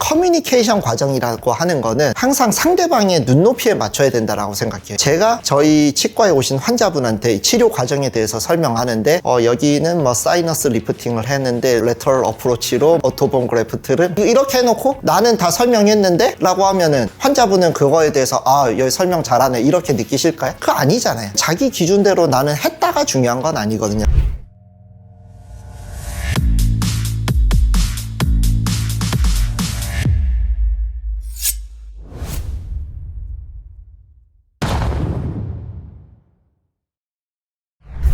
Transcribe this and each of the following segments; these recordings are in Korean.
커뮤니케이션 과정이라고 하는 거는 항상 상대방의 눈높이에 맞춰야 된다라고 생각해요. 제가 저희 치과에 오신 환자분한테 치료 과정에 대해서 설명하는데 여기는 뭐 사이너스 리프팅을 했는데 레터럴 어프로치로 오토본 그래프트를 이렇게 해놓고 나는 다 설명했는데 라고 하면은 환자분은 그거에 대해서 여기 설명 잘하네 이렇게 느끼실까요? 그거 아니잖아요. 자기 기준대로 나는 했다가 중요한 건 아니거든요.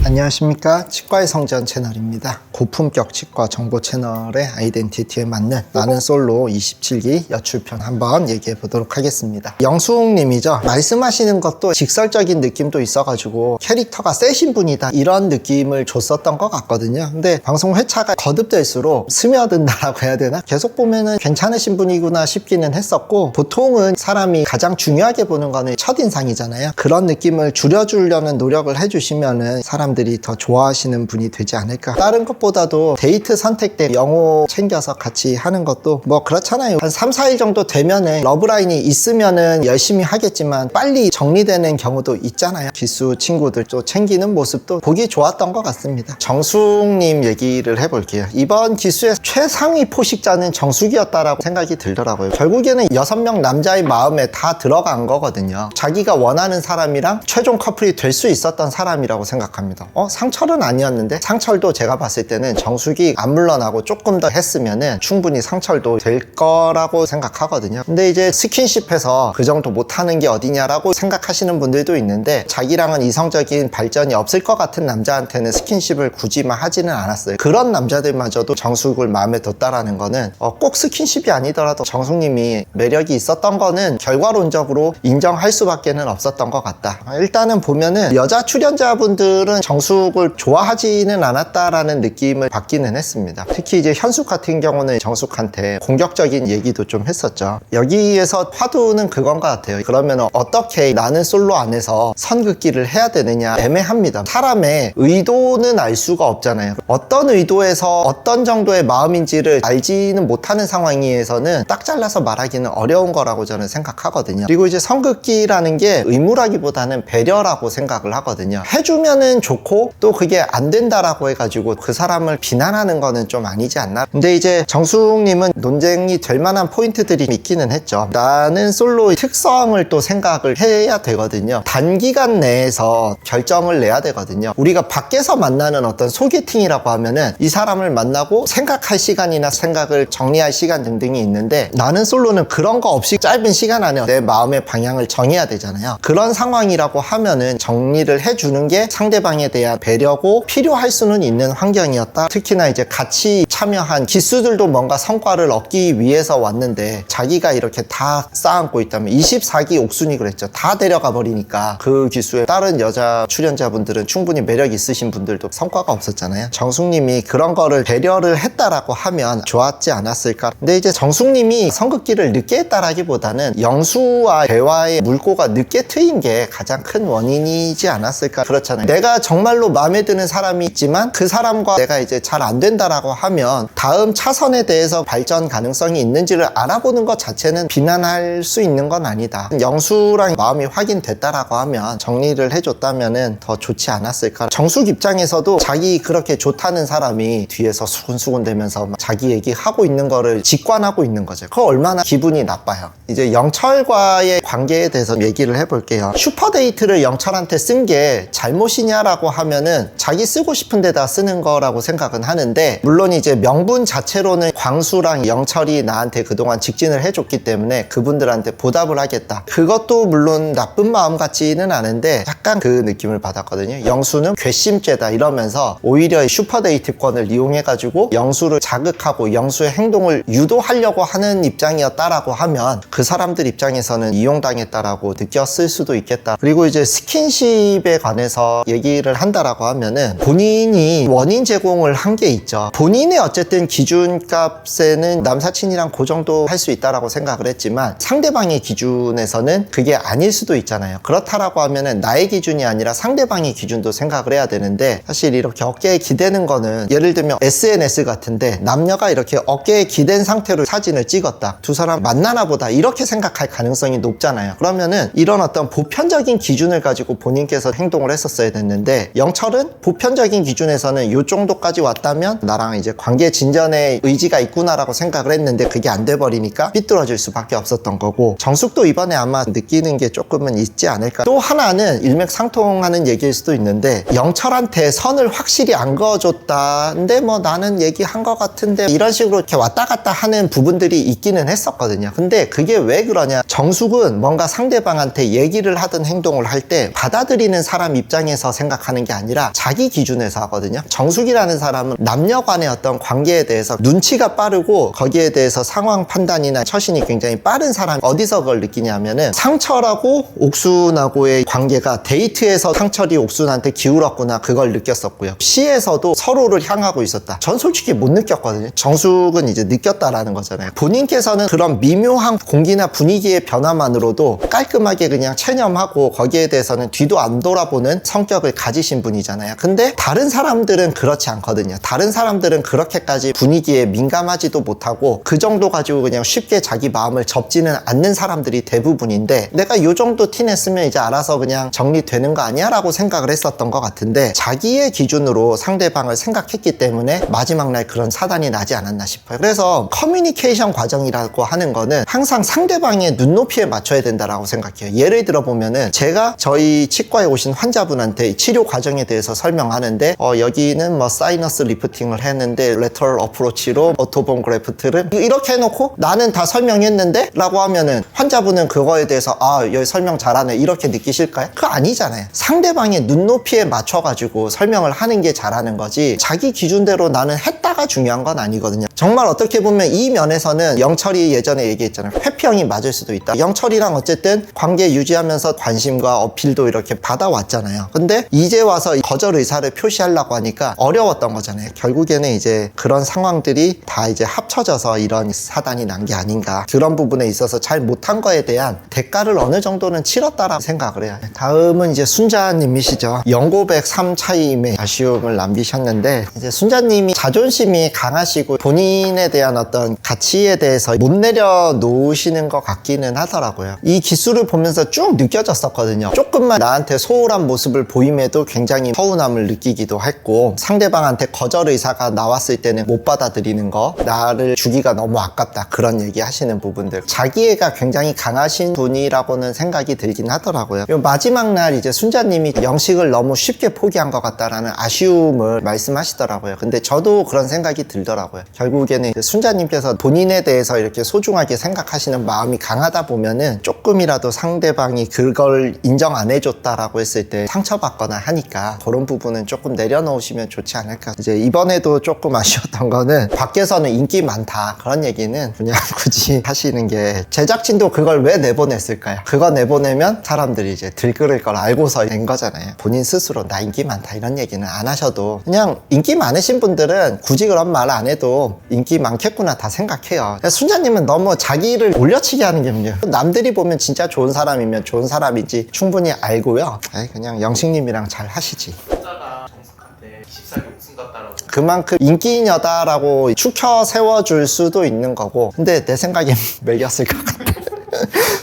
안녕하십니까, 치과의 성전 채널입니다. 고품격 치과 정보 채널의 아이덴티티에 맞는 나는 솔로 27기 여출편 한번 얘기해 보도록 하겠습니다. 영숙님이죠. 말씀하시는 것도 직설적인 느낌도 있어가지고 캐릭터가 세신 분이다 이런 느낌을 줬었던 것 같거든요. 근데 방송 회차가 거듭될수록 스며든다라고 해야 되나? 계속 보면은 괜찮으신 분이구나 싶기는 했었고, 보통은 사람이 가장 중요하게 보는 거는 첫인상이잖아요. 그런 느낌을 줄여주려는 노력을 해주시면은 사람들이 더 좋아하시는 분이 되지 않을까. 다른 것보다도 데이트 선택 때 영어 챙겨서 같이 하는 것도 뭐 그렇잖아요. 한 3, 4일 정도 되면은 러브라인이 있으면은 열심히 하겠지만 빨리 정리되는 경우도 있잖아요. 기수 친구들 또 챙기는 모습도 보기 좋았던 것 같습니다. 정숙님 얘기를 해볼게요. 이번 기수의 최상위 포식자는 정숙이었다라고 생각이 들더라고요. 결국에는 6명 남자의 마음에 다 들어간 거거든요. 자기가 원하는 사람이랑 최종 커플이 될 수 있었던 사람이라고 생각합니다. 상철은 아니었는데, 상철도 제가 봤을 때는 정숙이 안 물러나고 조금 더 했으면은 충분히 상철도 될 거라고 생각하거든요. 근데 이제 스킨십해서 그 정도 못하는 게 어디냐라고 생각하시는 분들도 있는데, 자기랑은 이성적인 발전이 없을 것 같은 남자한테는 스킨십을 굳이 막 하지는 않았어요. 그런 남자들마저도 정숙을 마음에 뒀다라는 거는 꼭 스킨십이 아니더라도 정숙님이 매력이 있었던 거는 결과론적으로 인정할 수밖에는 없었던 것 같다. 일단은 보면은 여자 출연자분들은 정숙을 좋아하지는 않았다라는 느낌을 받기는 했습니다. 특히 이제 현숙 같은 경우는 정숙한테 공격적인 얘기도 좀 했었죠. 여기에서 화두는 그건 것 같아요. 그러면 어떻게 나는 솔로 안에서 선긋기를 해야 되느냐, 애매합니다. 사람의 의도는 알 수가 없잖아요. 어떤 의도에서 어떤 정도의 마음인지를 알지는 못하는 상황에서는 딱 잘라서 말하기는 어려운 거라고 저는 생각하거든요. 그리고 이제 선긋기라는 게 의무라기보다는 배려라고 생각을 하거든요. 해주면은 좋고 또 그게 안 된다라고 해가지고 그 사람을 비난하는 거는 좀 아니지 않나. 근데 이제 정숙님은 논쟁이 될 만한 포인트들이 있기는 했죠. 나는 솔로의 특성을 또 생각을 해야 되거든요. 단기간 내에서 결정을 내야 되거든요. 우리가 밖에서 만나는 어떤 소개팅이라고 하면은 이 사람을 만나고 생각할 시간이나 생각을 정리할 시간 등등이 있는데, 나는 솔로는 그런 거 없이 짧은 시간 안에 내 마음의 방향을 정해야 되잖아요. 그런 상황이라고 하면은 정리를 해주는 게 상대방에 대한 배려고 필요할 수는 있는 환경이었다. 특히나 이제 같이 참여한 기수들도 뭔가 성과를 얻기 위해서 왔는데 자기가 이렇게 다 쌓아안고 있다면, 24기 옥순이 그랬죠. 다 데려가 버리니까 그 기수의 다른 여자 출연자분들은 충분히 매력 있으신 분들도 성과가 없었잖아요. 정숙님이 그런 거를 배려를 했다라고 하면 좋았지 않았을까. 근데 이제 정숙님이 선긋기를 늦게 했다라기보다는 영수와 대화의 물꼬가 늦게 트인 게 가장 큰 원인이지 않았을까. 그렇잖아요. 내가 정말로 마음에 드는 사람이 있지만 그 사람과 내가 이제 잘 안 된다라고 하면 다음 차선에 대해서 발전 가능성이 있는지를 알아보는 것 자체는 비난할 수 있는 건 아니다. 영수랑 마음이 확인됐다라고 하면 정리를 해줬다면은 더 좋지 않았을까. 정숙 입장에서도 자기 그렇게 좋다는 사람이 뒤에서 수근수근 대면서 자기 얘기하고 있는 거를 직관하고 있는 거죠. 그거 얼마나 기분이 나빠요. 이제 영철과의 관계에 대해서 얘기를 해볼게요. 슈퍼데이트를 영철한테 쓴 게 잘못이냐라고 하면은 자기 쓰고 싶은 데다 쓰는 거라고 생각은 하는데, 물론 이제 명분 자체로는 광수랑 영철이 나한테 그동안 직진을 해줬기 때문에 그분들한테 보답을 하겠다, 그것도 물론 나쁜 마음 같지는 않은데 약간 그 느낌을 받았거든요. 영수는 괘씸죄다 이러면서 오히려 슈퍼데이트권을 이용해가지고 영수를 자극하고 영수의 행동을 유도하려고 하는 입장이었다라고 하면 그 사람들 입장에서는 이용당했다라고 느꼈을 수도 있겠다. 그리고 이제 스킨십에 관해서 얘기를 한다라고 하면은 본인이 원인 제공을 한 게 있죠. 본인의 어쨌든 기준값에는 남사친이랑 그 정도 할 수 있다라고 생각을 했지만 상대방의 기준에서는 그게 아닐 수도 있잖아요. 그렇다라고 하면은 나의 기준이 아니라 상대방의 기준도 생각을 해야 되는데, 사실 이렇게 어깨에 기대는 거는 예를 들면 SNS 같은데 남녀가 이렇게 어깨에 기댄 상태로 사진을 찍었다, 두 사람 만나나 보다 이렇게 생각할 가능성이 높잖아요. 그러면은 이런 어떤 보편적인 기준을 가지고 본인께서 행동을 했었어야 됐는데, 영철은 보편적인 기준에서는 요 정도까지 왔다면 나랑 이제 관계 진전에 의지가 있구나라고 생각을 했는데 그게 안 돼버리니까 삐뚤어질 수밖에 없었던 거고, 정숙도 이번에 아마 느끼는 게 조금은 있지 않을까. 또 하나는 일맥상통하는 얘기일 수도 있는데, 영철한테 선을 확실히 안 그어줬다, 근데 뭐 나는 얘기한 것 같은데 이런 식으로 이렇게 왔다 갔다 하는 부분들이 있기는 했었거든요. 근데 그게 왜 그러냐, 정숙은 뭔가 상대방한테 얘기를 하든 행동을 할 때 받아들이는 사람 입장에서 생각하는 게 아니라 자기 기준에서 하거든요. 정숙이라는 사람은 남녀 간의 어떤 관계에 대해서 눈치가 빠르고 거기에 대해서 상황 판단이나 처신이 굉장히 빠른 사람. 어디서 그걸 느끼냐면은 상철하고 옥순하고의 관계가 데이트에서 상철이 옥순한테 기울었구나, 그걸 느꼈었고요. 시에서도 서로를 향하고 있었다. 전 솔직히 못 느꼈거든요. 정숙은 이제 느꼈다라는 거잖아요. 본인께서는 그런 미묘한 공기나 분위기의 변화만으로도 깔끔하게 그냥 체념하고 거기에 대해서는 뒤도 안 돌아보는 성격을 가지신 분이잖아요. 근데 다른 사람들은 그렇지 않거든요. 다른 사람들은 그렇게까지 분위기에 민감하지도 못하고 그 정도 가지고 그냥 쉽게 자기 마음을 접지는 않는 사람들이 대부분인데, 내가 요 정도 티냈으면 이제 알아서 그냥 정리되는 거 아니야? 라고 생각을 했었던 것 같은데, 자기의 기준으로 상대방을 생각했기 때문에 마지막 날 그런 사단이 나지 않았나 싶어요. 그래서 커뮤니케이션 과정이라고 하는 거는 항상 상대방의 눈높이에 맞춰야 된다라고 생각해요. 예를 들어 보면은 제가 저희 치과에 오신 환자분한테 치료 과정에 대해서 설명하는데, 여기는 뭐 사이너스 리프팅을 했는데 레터럴 어프로치로 오토본 그래프트를 이렇게 해놓고 나는 다 설명했는데 라고 하면은 환자분은 그거에 대해서 여기 설명 잘하네 이렇게 느끼실까요? 그거 아니잖아요. 상대방의 눈높이에 맞춰가지고 설명을 하는 게 잘하는 거지, 자기 기준대로 나는 했다가 중요한 건 아니거든요. 정말 어떻게 보면 이 면에서는 영철이 예전에 얘기했잖아요. 회피형이 맞을 수도 있다. 영철이랑 어쨌든 관계 유지하면서 관심과 어필도 이렇게 받아왔잖아요. 근데 이제 와서 거절 의사를 표시하려고 하니까 어려웠던 거잖아요. 결국에는 이제 그런 상황들이 다 이제 합쳐져서 이런 사단이 난 게 아닌가, 그런 부분에 있어서 잘 못한 거에 대한 대가를 어느 정도는 치렀다라고 생각을 해요. 다음은 이제 순자님이시죠. 영고백 3차임의 아쉬움을 남기셨는데, 이제 순자님이 자존심이 강하시고 본인에 대한 어떤 가치에 대해서 못 내려놓으시는 것 같기는 하더라고요. 이 기술을 보면서 쭉 느껴졌었거든요. 조금만 나한테 소홀한 모습을 보임에도 굉장히 서운함을 느끼기도 했고, 상대방한테 거절 의사가 나왔을 때는 못 받아들이는 거, 나를 주기가 너무 아깝다, 그런 얘기 하시는 부분들, 자기애가 굉장히 강하신 분이라고는 생각이 들긴 하더라고요. 마지막 날 이제 순자님이 영식을 너무 쉽게 포기한 것 같다라는 아쉬움을 말씀하시더라고요. 근데 저도 그런 생각이 들더라고요. 결국에는 순자님께서 본인에 대해서 이렇게 소중하게 생각하시는 마음이 강하다 보면은 조금이라도 상대방이 그걸 인정 안 해줬다라고 했을 때 상처받거나 하니까 그런 부분은 조금 내려놓으시면 좋지 않을까. 이제 이번에도 조금 아쉬웠던 거는 밖에서는 인기 많다, 그런 얘기는 그냥 굳이 하시는 게, 제작진도 그걸 왜 내보냈을까요? 그거 내보내면 사람들이 이제 들끓을 걸 알고서 낸 거잖아요. 본인 스스로 나 인기 많다 이런 얘기는 안 하셔도, 그냥 인기 많으신 분들은 굳이 그런 말 안 해도 인기 많겠구나 다 생각해요. 순자님은 너무 자기를 올려치게 하는 게 문제예요. 남들이 보면 진짜 좋은 사람이면 좋은 사람인지 충분히 알고요. 그냥 영식님이랑 잘 하시지. 혼자가 정숙한테 24기 옥순 같다라고 그만큼 인기녀다라고 추켜 세워줄 수도 있는 거고, 근데 내 생각엔 매겼을 것 같아.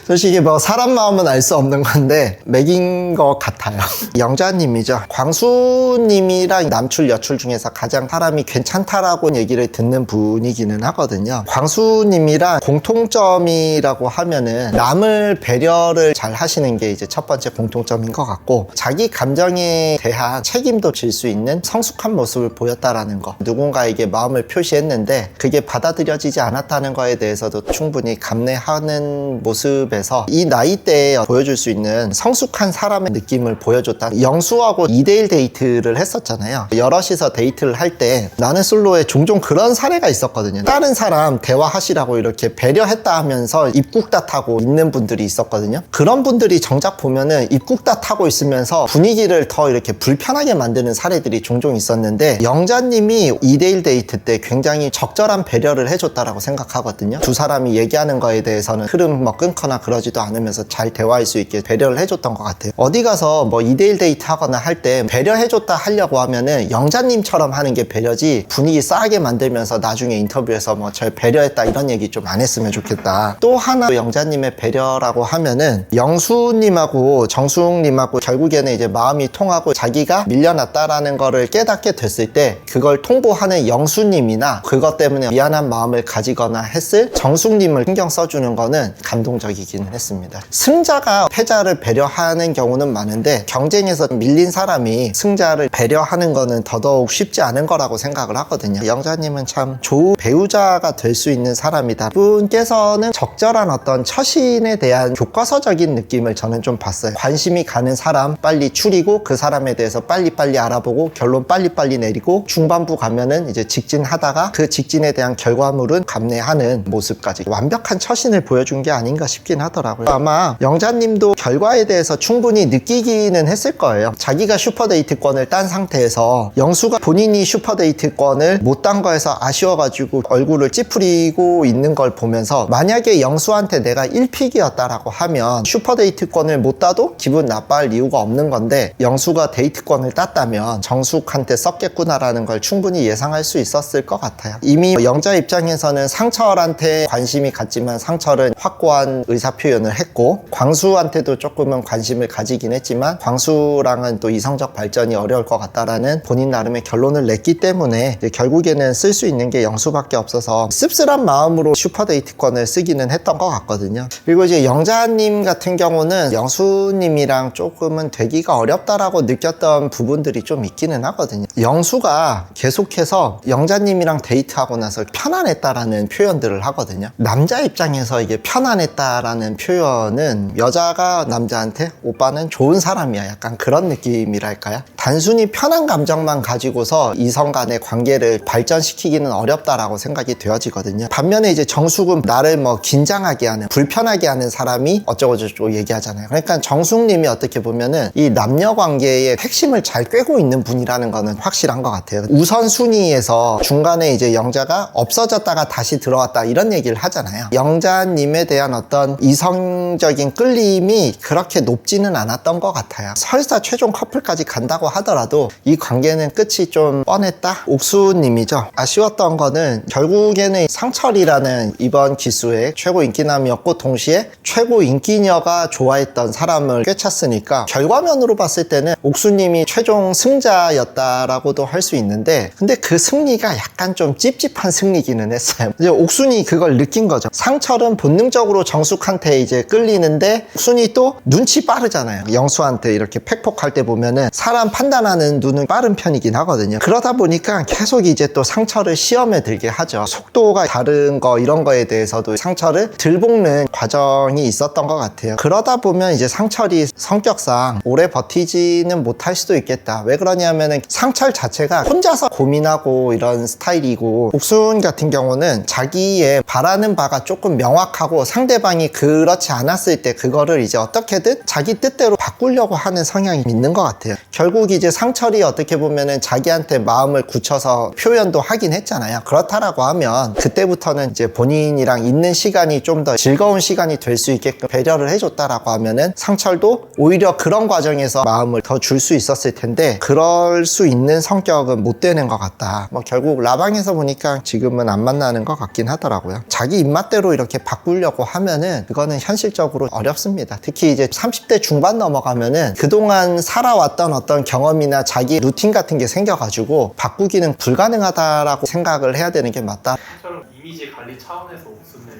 솔직히 뭐 사람 마음은 알 수 없는 건데 맥인 것 같아요. 영자님이죠. 광수님이랑 남출 여출 중에서 가장 사람이 괜찮다라고 얘기를 듣는 분이기는 하거든요. 광수님이랑 공통점이라고 하면은 남을 배려를 잘 하시는 게 이제 첫 번째 공통점인 것 같고, 자기 감정에 대한 책임도 질 수 있는 성숙한 모습을 보였다라는 거, 누군가에게 마음을 표시했는데 그게 받아들여지지 않았다는 거에 대해서도 충분히 감내하는 모습에 해서 이 나이대에 보여줄 수 있는 성숙한 사람의 느낌을 보여줬다. 영수하고 2대1 데이트를 했었잖아요. 여럿이서 데이트를 할 때 나는 솔로에 종종 그런 사례가 있었거든요. 다른 사람 대화하시라고 이렇게 배려했다 하면서 입국다타고 있는 분들이 있었거든요. 그런 분들이 정작 보면은 입국다타고 있으면서 분위기를 더 이렇게 불편하게 만드는 사례들이 종종 있었는데, 영자님이 2대1 데이트 때 굉장히 적절한 배려를 해줬다라고 생각하거든요. 두 사람이 얘기하는 거에 대해서는 흐름 끊거나 그러지도 않으면서 잘 대화할 수 있게 배려를 해줬던 것 같아요. 어디 가서 뭐 2대1 데이트 하거나 할 때 배려해줬다 하려고 하면은 영자님처럼 하는 게 배려지, 분위기 싸하게 만들면서 나중에 인터뷰에서 뭐 절 배려했다 이런 얘기 좀 안 했으면 좋겠다. 또 하나 영자님의 배려라고 하면은 영수님하고 정숙님하고 결국에는 이제 마음이 통하고 자기가 밀려났다라는 거를 깨닫게 됐을 때 그걸 통보하는 영수님이나 그것 때문에 미안한 마음을 가지거나 했을 정숙님을 신경 써주는 거는 감동적이기는 했습니다. 승자가 패자를 배려하는 경우는 많은데 경쟁에서 밀린 사람이 승자를 배려하는 거는 더더욱 쉽지 않은 거라고 생각을 하거든요. 영자님은 참 좋은 배우자가 될 수 있는 사람이다. 분께서는 적절한 어떤 처신에 대한 교과서적인 느낌을 저는 좀 봤어요. 관심이 가는 사람 빨리 추리고 그 사람에 대해서 빨리빨리 알아보고 결론 빨리빨리 내리고 중반부 가면은 이제 직진하다가 그 직진에 대한 결과물은 감내하는 모습까지 완벽한 처신을 보여준 게 아닌가 싶긴 하더라고요. 아마 영자님도 결과에 대해서 충분히 느끼기는 했을 거예요. 자기가 슈퍼데이트권을 딴 상태에서 영수가 본인이 슈퍼데이트권을 못 딴 거에서 아쉬워가지고 얼굴을 찌푸리고 있는 걸 보면서, 만약에 영수한테 내가 1픽이었다라고 하면 슈퍼데이트권을 못 따도 기분 나빠할 이유가 없는 건데, 영수가 데이트권을 땄다면 정숙한테 썼겠구나라는 걸 충분히 예상할 수 있었을 것 같아요. 이미 영자 입장에서는 상철한테 관심이 갔지만 상철은 확고한 의사표현을 했고, 광수한테도 조금은 관심을 가지긴 했지만 광수랑은 또 이성적 발전이 어려울 것 같다라는 본인 나름의 결론을 냈기 때문에 이제 결국에는 쓸 수 있는 게 영수밖에 없어서 씁쓸한 마음으로 슈퍼데이트권을 쓰기는 했던 것 같거든요. 그리고 이제 영자님 같은 경우는 영수님이랑 조금은 되기가 어렵다라고 느꼈던 부분들이 좀 있기는 하거든요. 영수가 계속해서 영자님이랑 데이트하고 나서 편안했다라는 표현들을 하거든요. 남자 입장에서 이게 편안했다라는 표현은 여자가 남자한테 오빠는 좋은 사람이야 약간 그런 느낌이랄까요? 단순히 편한 감정만 가지고서 이성 간의 관계를 발전시키기는 어렵다라고 생각이 되어지거든요. 반면에 이제 정숙은 나를 뭐 긴장하게 하는, 불편하게 하는 사람이 어쩌고저쩌고 얘기하잖아요. 그러니까 정숙님이 어떻게 보면은 이 남녀 관계의 핵심을 잘 꿰고 있는 분이라는 거는 확실한 것 같아요. 우선순위에서 중간에 이제 영자가 없어졌다가 다시 들어왔다 이런 얘기를 하잖아요. 영자님에 대한 어떤 이성적인 끌림이 그렇게 높지는 않았던 것 같아요. 설사 최종 커플까지 간다고 하더라도 이 관계는 끝이 좀 뻔했다? 옥수님이죠. 아쉬웠던 거는 결국에는 상철이라는 이번 기수의 최고 인기남이었고 동시에 최고 인기녀가 좋아했던 사람을 꿰찼으니까 결과면으로 봤을 때는 옥수님이 최종 승자였다라고도 할 수 있는데, 근데 그 승리가 약간 좀 찝찝한 승리기는 했어요. 이제 옥순이 그걸 느낀 거죠. 상철은 본능적으로 정숙한테 이제 끌리는데 옥순이 또 눈치 빠르잖아요. 영수한테 이렇게 팩폭할 때 보면은 사람 판단하는 눈은 빠른 편이긴 하거든요. 그러다 보니까 계속 이제 또 상철을 시험에 들게 하죠. 속도가 다른 거 이런 거에 대해서도 상철을 들볶는 과정이 있었던 것 같아요. 그러다 보면 이제 상철이 성격상 오래 버티지는 못할 수도 있겠다. 왜 그러냐면은 상철 자체가 혼자서 고민하고 이런 스타일이고, 옥순 같은 경우는 자기의 바라는 바가 조금 명확하고 상대방이 그렇지 않았을 때 그거를 이제 어떻게든 자기 뜻대로 바꾸려고 하는 성향이 있는 것 같아요. 결국 이제 상철이 어떻게 보면은 자기한테 마음을 굳혀서 표현도 하긴 했잖아요. 그렇다라고 하면 그때부터는 이제 본인이랑 있는 시간이 좀 더 즐거운 시간이 될 수 있게끔 배려를 해줬다라고 하면은 상철도 오히려 그런 과정에서 마음을 더 줄 수 있었을 텐데, 그럴 수 있는 성격은 못 되는 것 같다. 뭐 결국 라방에서 보니까 지금은 안 만나는 것 같긴 하더라고요. 자기 입맛대로 이렇게 바꾸려고 하면은 그거는 현실적으로 어렵습니다. 특히 이제 30대 중반 넘어가면은 그동안 살아왔던 어떤 경험이나 자기 루틴 같은 게 생겨가지고 바꾸기는 불가능하다라고 생각을 해야 되는 게 맞다. 상처럼 이미지 관리 차원에서 옥순을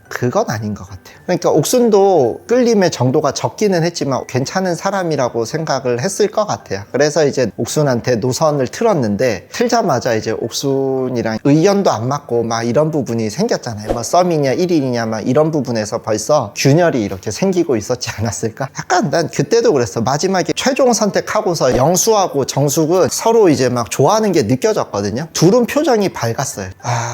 그건 아닌 것 같아요. 그러니까 옥순도 끌림의 정도가 적기는 했지만 괜찮은 사람이라고 생각을 했을 것 같아요. 그래서 이제 옥순한테 노선을 틀었는데 틀자마자 이제 옥순이랑 의견도 안 맞고 막 이런 부분이 생겼잖아요. 뭐 썸이냐 1일이냐 막 이런 부분에서 벌써 균열이 이렇게 생기고 있었지 않았을까? 약간 난 그때도 그랬어. 마지막에 최종 선택하고서 영수하고 정숙은 서로 이제 막 좋아하는 게 느껴졌거든요. 둘은 표정이 밝았어요.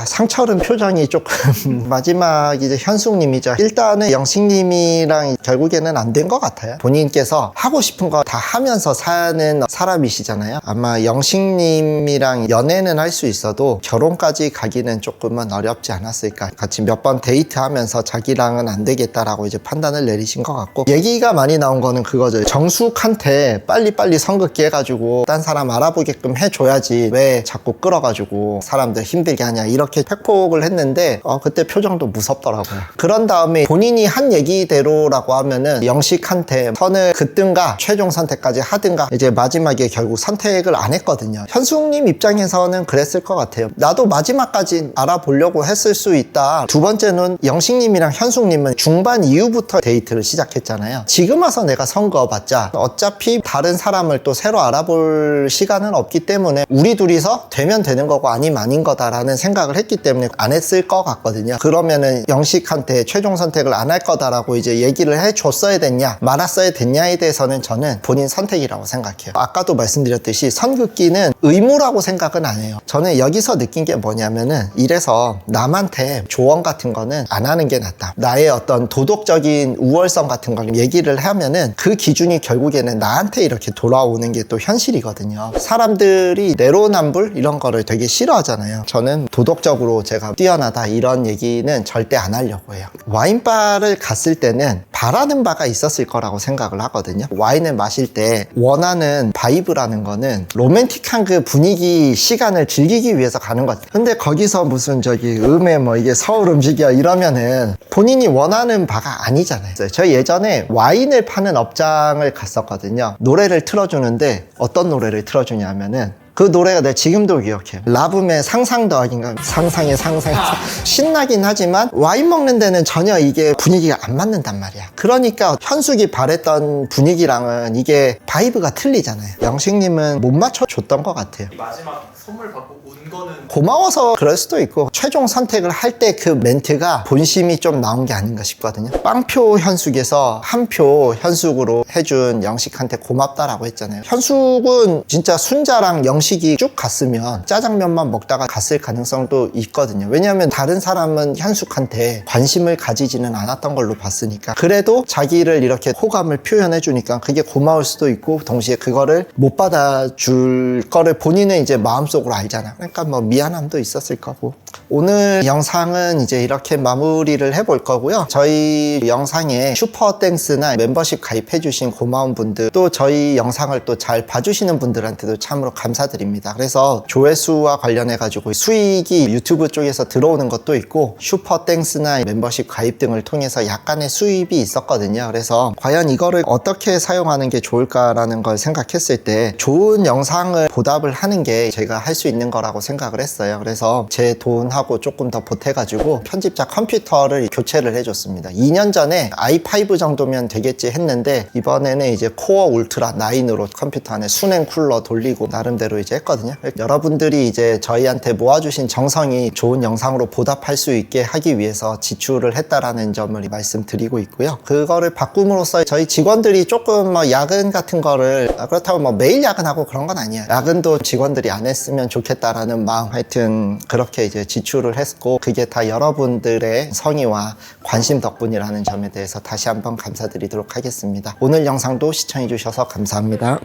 상철은 표정이 조금 마지막 이제 현숙님이죠. 일단은 영식님이랑 결국에는 안 된 것 같아요. 본인께서 하고 싶은 거 다 하면서 사는 사람이시잖아요. 아마 영식님이랑 연애는 할 수 있어도 결혼까지 가기는 조금은 어렵지 않았을까. 같이 몇 번 데이트하면서 자기랑은 안 되겠다라고 이제 판단을 내리신 것 같고, 얘기가 많이 나온 거는 그거죠. 정숙한테 빨리빨리 성급기 해가지고 딴 사람 알아보게끔 해줘야지 왜 자꾸 끌어가지고 사람들 힘들게 하냐 이렇게 팩폭을 했는데 그때 표정도 무섭더라고요. 그런 다음에 본인이 한 얘기대로라고 하면은 영식한테 선을 긋든가 최종 선택까지 하든가 이제 마지막에 결국 선택을 안 했거든요. 현숙님 입장에서는 그랬을 것 같아요. 나도 마지막까지 알아보려고 했을 수 있다. 두 번째는 영식님이랑 현숙님은 중반 이후부터 데이트를 시작했잖아요. 지금 와서 내가 선 그어봤자 어차피 다른 사람을 또 새로 알아볼 시간은 없기 때문에 우리 둘이서 되면 되는 거고 아니면 아닌 거다라는 생각을 했기 때문에 안 했을 것 같거든요. 그러면은 영식한테 최종 선택을 안 할 거다라고 이제 얘기를 해줬어야 됐냐 말았어야 됐냐에 대해서는 저는 본인 선택이라고 생각해요. 아까도 말씀드렸듯이 선긋기는 의무라고 생각은 안 해요. 저는 여기서 느낀 게 뭐냐면은 이래서 남한테 조언 같은 거는 안 하는 게 낫다. 나의 어떤 도덕적인 우월성 같은 걸 얘기를 하면은 그 기준이 결국에는 나한테 이렇게 돌아오는 게 또 현실이거든요. 사람들이 내로남불 이런 거를 되게 싫어하잖아요. 저는 도덕적으로 제가 뛰어나다 이런 얘기는 절대 안 하려고 해요. 와인바를 갔을 때는 바라는 바가 있었을 거라고 생각을 하거든요. 와인을 마실 때 원하는 바이브라는 거는 로맨틱한 그 분위기 시간을 즐기기 위해서 가는 것 같아요. 근데 거기서 무슨 저기 음에 뭐 이게 서울 음식이야 이러면은 본인이 원하는 바가 아니잖아요. 저 예전에 와인을 파는 업장을 갔었거든요. 노래를 틀어주는데 어떤 노래를 틀어주냐면은 그 노래가 내가 지금도 기억해요. 라붐의 상상 더하기인가? 상상의 상상. 신나긴 하지만 와인 먹는 데는 전혀 이게 분위기가 안 맞는단 말이야. 그러니까 현숙이 바랬던 분위기랑은 이게 바이브가 틀리잖아요. 영식님은 못 맞춰줬던 것 같아요. 마지막 선물 받고 운 거는 고마워서 그럴 수도 있고 최종 선택을 할 때 그 멘트가 본심이 좀 나온 게 아닌가 싶거든요. 빵표 현숙에서 한 표 현숙으로 해준 영식한테 고맙다라고 했잖아요. 현숙은 진짜 순자랑 영식이 쭉 갔으면 짜장면만 먹다가 갔을 가능성도 있거든요. 왜냐하면 다른 사람은 현숙한테 관심을 가지지는 않았던 걸로 봤으니까. 그래도 자기를 이렇게 호감을 표현해 주니까 그게 고마울 수도 있고 동시에 그거를 못 받아줄 거를 본인은 이제 마음속으로 알잖아. 그러니까 뭐 미안함도 있었을 거고. 오늘 영상은 이제 이렇게 마무리를 해볼 거고요. 저희 영상에 슈퍼땡스나 멤버십 가입해주신 고마운 분들, 또 저희 영상을 또 잘 봐주시는 분들한테도 참으로 감사드립니다. 그래서 조회수와 관련해가지고 수익이 유튜브 쪽에서 들어오는 것도 있고 슈퍼땡스나 멤버십 가입 등을 통해서 약간의 수입이 있었거든요. 그래서 과연 이거를 어떻게 사용하는 게 좋을까라는 걸 생각했을 때 좋은 영상을 보답을 하는 게 제가 할 수 있는 거라고 생각을 했어요. 그래서 제 돈하고 조금 더 보태가지고 편집자 컴퓨터를 교체를 해줬습니다. 2년 전에 i5 정도면 되겠지 했는데 이번에는 이제 코어 울트라 9으로 컴퓨터 안에 수냉 쿨러 돌리고 나름대로 이제 했거든요. 여러분들이 이제 저희한테 모아주신 정성이 좋은 영상으로 보답할 수 있게 하기 위해서 지출을 했다라는 점을 말씀드리고 있고요. 그거를 바꿈으로써 저희 직원들이 조금 뭐 야근 같은 거를 그렇다고 뭐 매일 야근하고 그런 건 아니에요. 야근도 직원들이 안 했으면 좋겠다라는 마음, 하여튼 그렇게 이제 지출을 했고 그게 다 여러분들의 성의와 관심 덕분이라는 점에 대해서 다시 한번 감사드리도록 하겠습니다. 오늘 영상도 시청해 주셔서 감사합니다.